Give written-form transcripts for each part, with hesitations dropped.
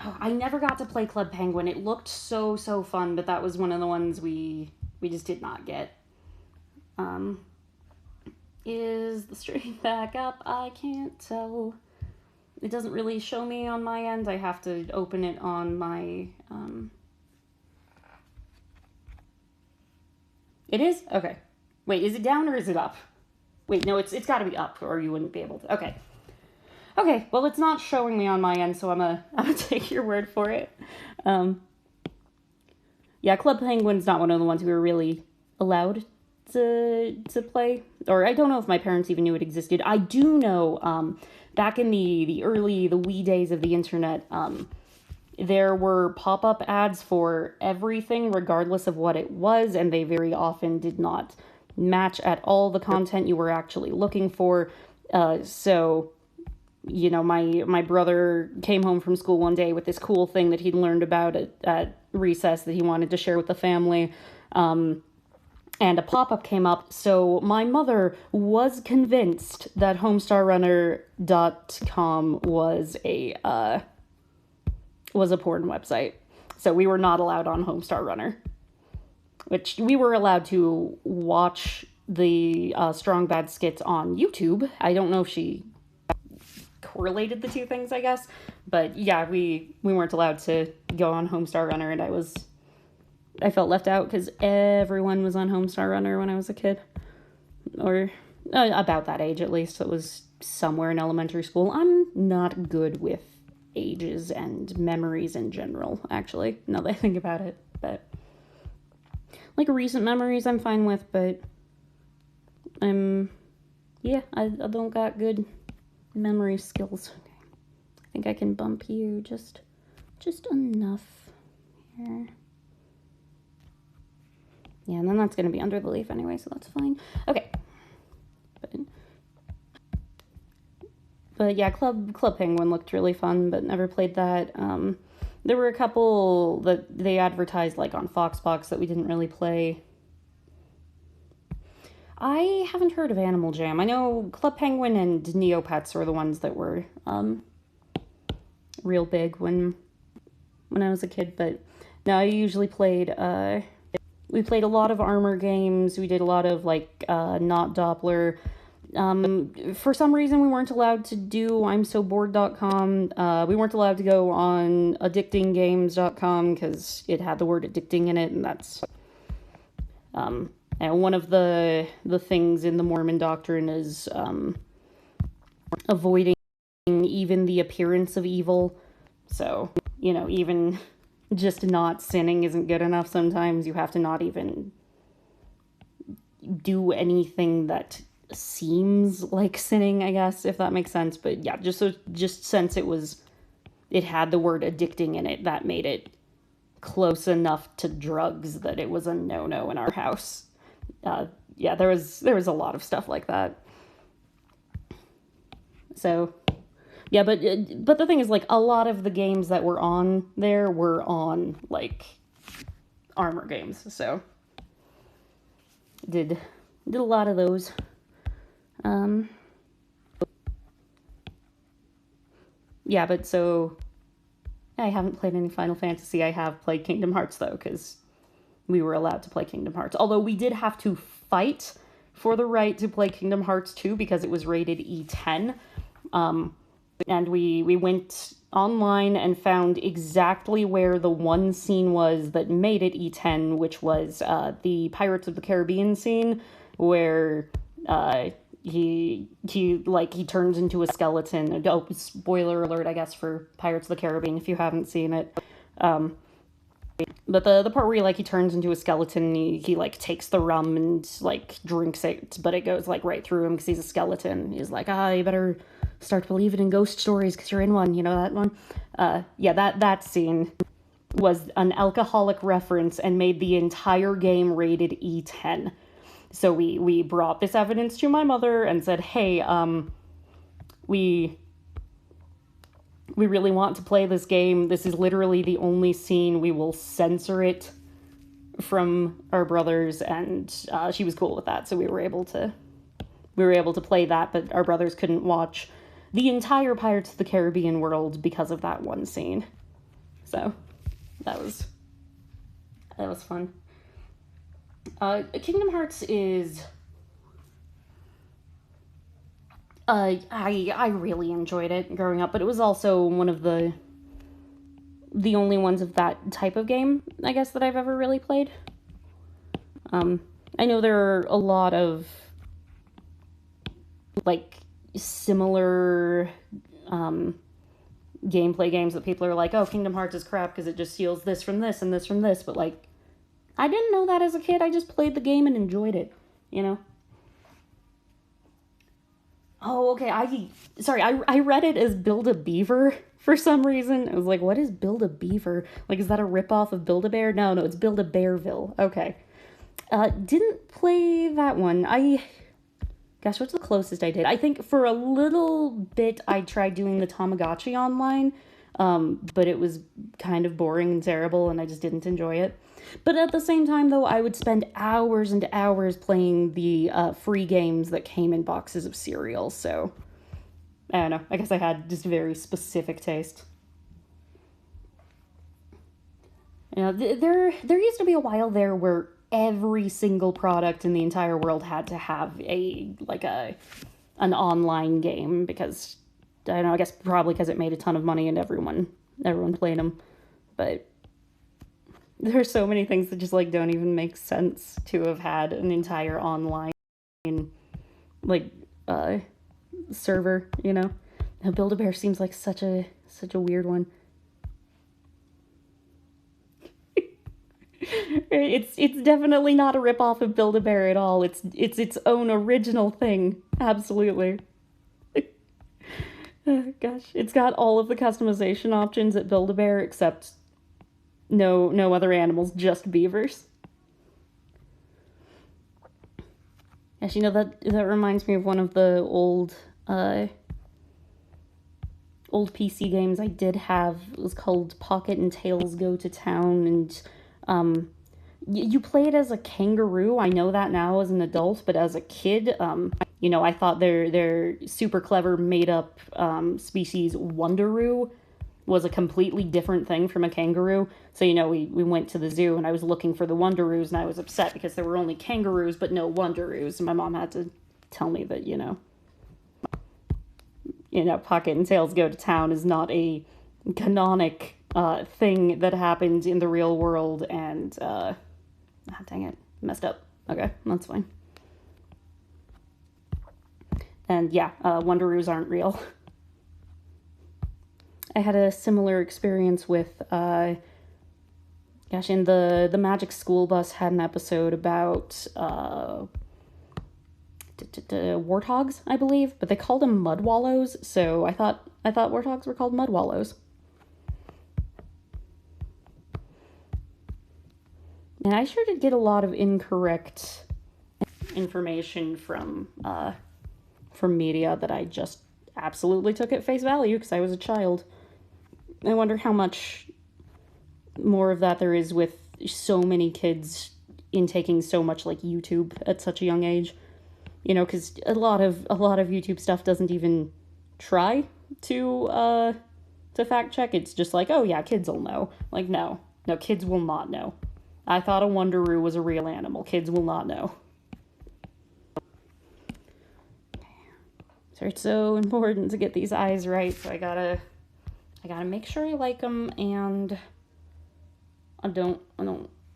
Oh, I never got to play Club Penguin. It looked so fun, but that was one of the ones we just did not get. Um, is the stream back up? I can't tell. It doesn't really show me on my end. I have to open it on my. It is? Okay. Wait, is it down or is it up? Wait, no, it's got to be up, or you wouldn't be able to. Okay. Okay, well, it's not showing me on my end, so I'm gonna take your word for it. Yeah, Club Penguin's not one of the ones we were really allowed to play, or I don't know if my parents even knew it existed. I do know, back in the wee days of the internet, there were pop-up ads for everything, regardless of what it was, and they very often did not match at all the content you were actually looking for. So, you know, my brother came home from school one day with this cool thing that he'd learned about at recess that he wanted to share with the family. And a pop-up came up, so my mother was convinced that homestarrunner.com was a porn website. So we were not allowed on Homestar Runner, which we were allowed to watch the Strong Bad skits on YouTube. I don't know if she correlated the two things, I guess, but yeah, we weren't allowed to go on Homestar Runner, and I felt left out because everyone was on Homestar Runner when I was a kid, or about that age at least. It was somewhere in elementary school. I'm not good with ages and memories in general, actually, now that I think about it. But like recent memories I'm fine with, but I don't got good memory skills. Okay. I think I can bump you just enough here. Yeah, and then that's going to be under the leaf anyway, so that's fine. Okay. But yeah, Club Penguin looked really fun, but never played that. There were a couple that they advertised like on Foxbox that we didn't really play. I haven't heard of Animal Jam. I know Club Penguin and Neopets were the ones that were real big when I was a kid, but no, I usually played we played a lot of armor games. We did a lot of like Not Doppler. For some reason we weren't allowed to do I'mSoBored.com. We weren't allowed to go on AddictingGames.com because it had the word addicting in it, and that's and one of the things in the Mormon doctrine is avoiding even the appearance of evil. So, you know, even just not sinning isn't good enough sometimes. You have to not even do anything that seems like sinning, I guess, if that makes sense. But yeah, just since it had the word addicting in it, that made it close enough to drugs that it was a no-no in our house. Yeah, there was a lot of stuff like that. So yeah, but the thing is, like, a lot of the games that were on there were on like armor games, so did a lot of those. Yeah, but so I haven't played any Final Fantasy. I have played Kingdom Hearts though, because we were allowed to play Kingdom Hearts. Although we did have to fight for the right to play Kingdom Hearts 2 because it was rated E10. And we went online and found exactly where the one scene was that made it E10, which was the Pirates of the Caribbean scene, where he turns into a skeleton. Oh, spoiler alert, I guess, for Pirates of the Caribbean if you haven't seen it. But the part where he turns into a skeleton, he like takes the rum and like drinks it, but it goes like right through him because he's a skeleton. He's like, you better start believing in ghost stories because you're in one, you know that one? Yeah, that scene was an alcoholic reference and made the entire game rated E10. So we brought this evidence to my mother and said, hey, we really want to play this game. This is literally the only scene. We will censor it from our brothers, and she was cool with that. So we were able to play that, but our brothers couldn't watch the entire Pirates of the Caribbean world because of that one scene. So that was fun. Kingdom Hearts is I really enjoyed it growing up, but it was also one of the only ones of that type of game, I guess, that I've ever really played. I know there are a lot of like similar gameplay games that people are like, oh, Kingdom Hearts is crap because it just steals this from this and this from this, but like, I didn't know that as a kid. I just played the game and enjoyed it, you know? Oh, okay, I read it as Build-A-Beaver for some reason. I was like, what is Build-A-Beaver? Like, is that a ripoff of Build-A-Bear? No, it's Build-A-Bearville. Okay. Didn't play that one. Gosh, what's the closest I did? I think for a little bit I tried doing the Tamagotchi online, but it was kind of boring and terrible, and I just didn't enjoy it. But at the same time, though, I would spend hours and hours playing the free games that came in boxes of cereal, so I don't know. I guess I had just very specific taste. You know, there used to be a while there where every single product in the entire world had to have an online game because I don't know, I guess probably because it made a ton of money and everyone played them. But there are so many things that just like don't even make sense to have had an entire online like server, you know. Now Build-A-Bear seems like such a weird one. It's definitely not a ripoff of Build-A-Bear at all. It's its own original thing. Absolutely. Gosh, it's got all of the customization options at Build-A-Bear except no other animals, just beavers. Actually, you know, that reminds me of one of the old PC games I did have. It was called Pocket and Tails Go to Town, and you play it as a kangaroo. I know that now as an adult, but as a kid, you know, I thought their super clever made up species Wonderoo was a completely different thing from a kangaroo. So, you know, we went to the zoo and I was looking for the Wonderoos and I was upset because there were only kangaroos but no Wonderoos. And my mom had to tell me that, you know, Pocket and Tails Go to Town is not a canonic thing that happened in the real world, and dang it, messed up. Okay, that's fine. And yeah, Wonderoos aren't real. I had a similar experience with, in the Magic School Bus had an episode about warthogs, I believe, but they called them mudwallows, so I thought warthogs were called mudwallows. And I sure did get a lot of incorrect information from media that I just absolutely took at face value because I was a child. I wonder how much more of that there is with so many kids intaking so much like YouTube at such a young age. You know, because a lot of YouTube stuff doesn't even try to fact check. It's just like, oh yeah, kids will know. Like, no, kids will not know. I thought a Wonderoo was a real animal. Kids will not know. So it's so important to get these eyes right. So I gotta make sure I like them, and I don't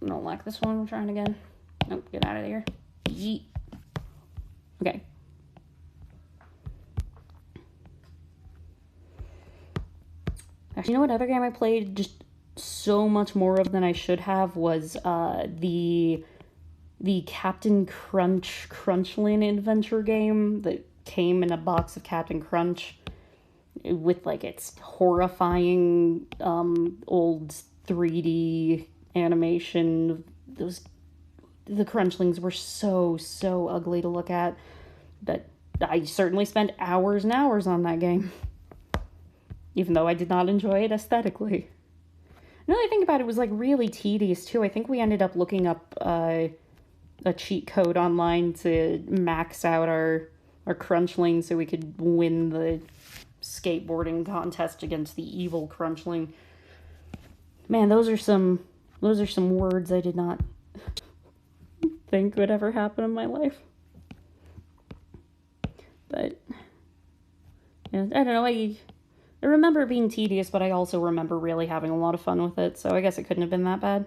like this one. We're trying again. Nope, get out of here. Yeet. Okay. Actually, you know what other game I played just so much more of than I should have was the Captain Crunchling adventure game that came in a box of Captain Crunch with like its horrifying old 3D animation. The Crunchlings were so ugly to look at, but I certainly spent hours and hours on that game, even though I did not enjoy it aesthetically. Now that I think about it, it was like really tedious too. I think we ended up looking up a cheat code online to max out our Crunchling so we could win the skateboarding contest against the evil Crunchling. Man, those are some words I did not think would ever happen in my life. But yeah, I don't know, I remember it being tedious, but I also remember really having a lot of fun with it, so I guess it couldn't have been that bad.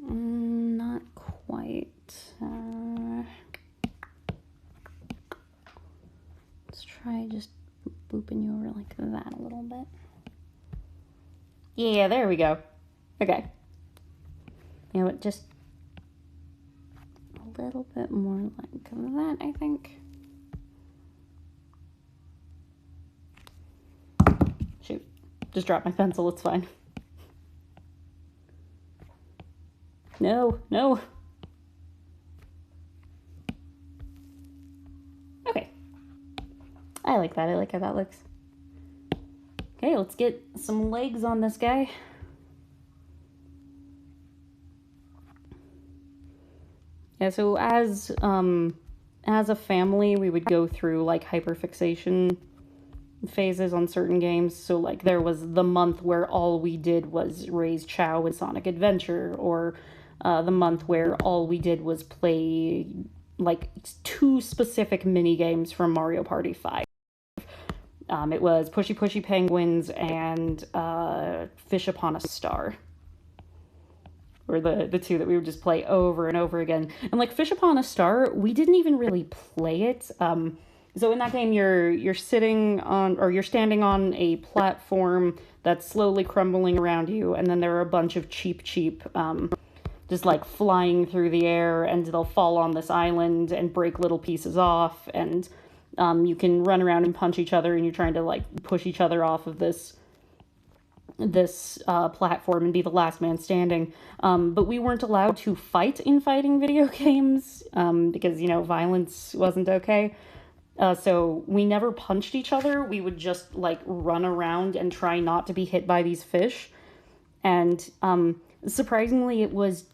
Not quite. Let's try just booping you over like that a little bit. Yeah, there we go. Okay. You know what, just a little bit more like that, I think. Shoot. Just dropped my pencil, it's fine. No. Okay. I like that. I like how that looks. Okay, let's get some legs on this guy. Yeah, so as a family, we would go through like hyperfixation phases on certain games. So like there was the month where all we did was raise Chow in Sonic Adventure, or the month where all we did was play like 2 specific mini games from Mario Party 5. It was Pushy Pushy Penguins and Fish Upon a Star. Were the 2 that we would just play over and over again. And like Fish Upon a Star, we didn't even really play it. So in that game, you're sitting on, or you're standing on a platform that's slowly crumbling around you, and then there are a bunch of cheap, just like flying through the air, and they'll fall on this island and break little pieces off, and you can run around and punch each other, and you're trying to like push each other off of this platform and be the last man standing. But we weren't allowed to fight in fighting video games because, you know, violence wasn't okay. So we never punched each other. We would just like run around and try not to be hit by these fish. And surprisingly, it was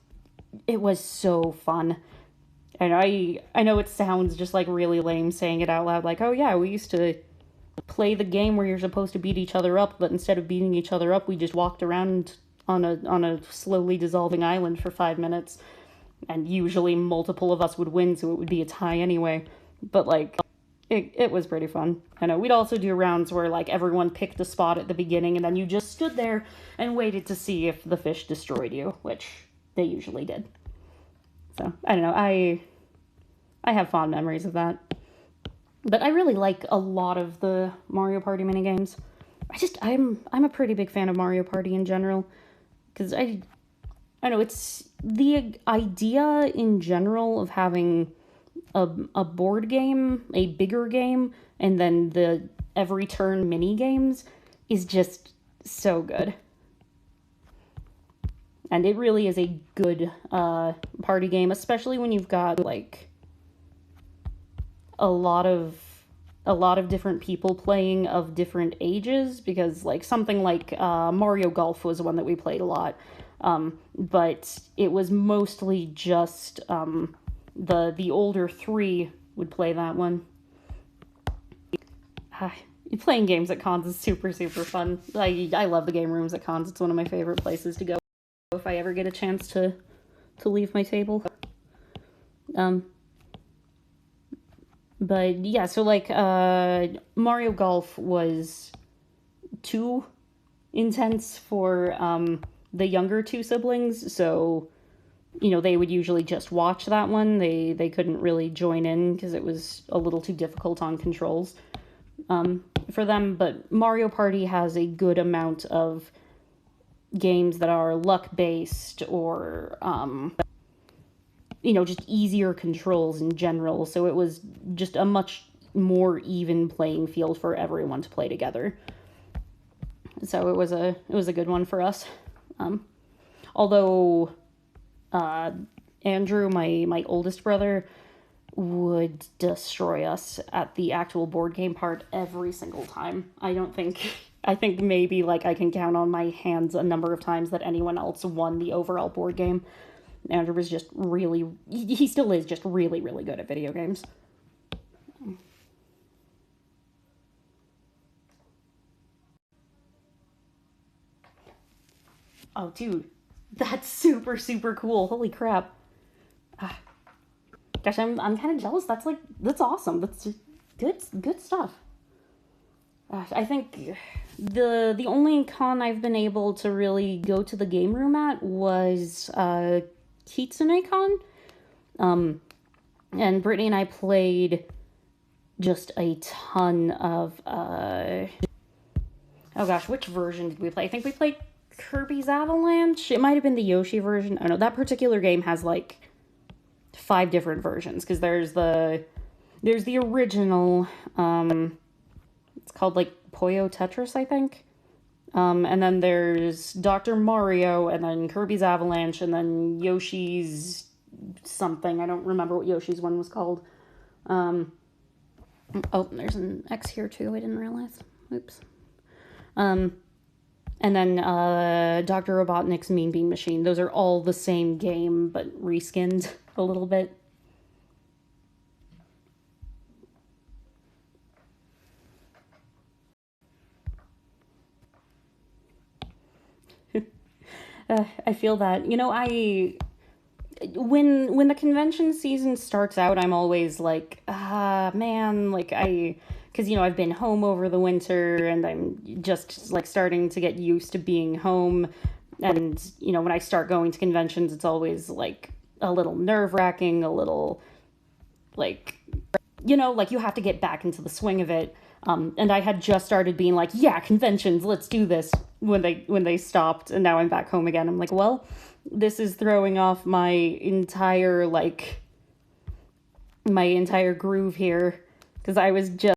so fun. And I know it sounds just like really lame saying it out loud, like, oh yeah, we used to play the game where you're supposed to beat each other up, but instead of beating each other up, we just walked around on a slowly dissolving island for 5 minutes, and usually multiple of us would win, so it would be a tie anyway. But like it was pretty fun. I know we'd also do rounds where like everyone picked a spot at the beginning, and then you just stood there and waited to see if the fish destroyed you, which they usually did. So I don't know, I have fond memories of that. But I really like a lot of the Mario Party minigames. I'm a pretty big fan of Mario Party in general, because I know it's the idea in general of having a board game, a bigger game, and then the every turn mini games is just so good. And it really is a good party game, especially when you've got like a lot of different people playing of different ages, because like something like Mario Golf was one that we played a lot, but it was mostly just the older 3 would play that one. Playing games at cons is super fun. I love the game rooms at cons. It's one of my favorite places to go if I ever get a chance to leave my table. But yeah, so like Mario Golf was too intense for the younger 2 siblings, so you know they would usually just watch that one. They couldn't really join in because it was a little too difficult on controls for them. But Mario Party has a good amount of games that are luck based, or you know, just easier controls in general, so it was just a much more even playing field for everyone to play together. So it was a good one for us. Although Andrew, my oldest brother, would destroy us at the actual board game part every single time. I think maybe like I can count on my hands a number of times that anyone else won the overall board game. Andrew was just he still is just really good at video games. Oh, dude, that's super, super cool. Holy crap. Ah, gosh, I'm kind of jealous. That's awesome. That's just good stuff. I think the only con I've been able to really go to the game room at was Kitsune Con. And Brittany and I played just a ton of oh gosh, which version did we play? I think we played Kirby's Avalanche. It might have been the Yoshi version. I don't know. That particular game has like 5 different versions because there's the original. It's called like Puyo Tetris, I think. And then there's Dr. Mario, and then Kirby's Avalanche, and then Yoshi's something. I don't remember what Yoshi's one was called. Oh, there's an X here too. I didn't realize. Oops. And then Dr. Robotnik's Mean Bean Machine. Those are all the same game, but reskinned a little bit. I feel that. When the convention season starts out, I'm always like, man, like because I've been home over the winter and I'm just like starting to get used to being home. And when I start going to conventions, it's always like a little nerve-wracking, a little like like you have to get back into the swing of it. And I had just started being like, yeah, conventions, let's do this when they stopped, and now I'm back home again. I'm like, well, this is throwing off my entire groove here because I was just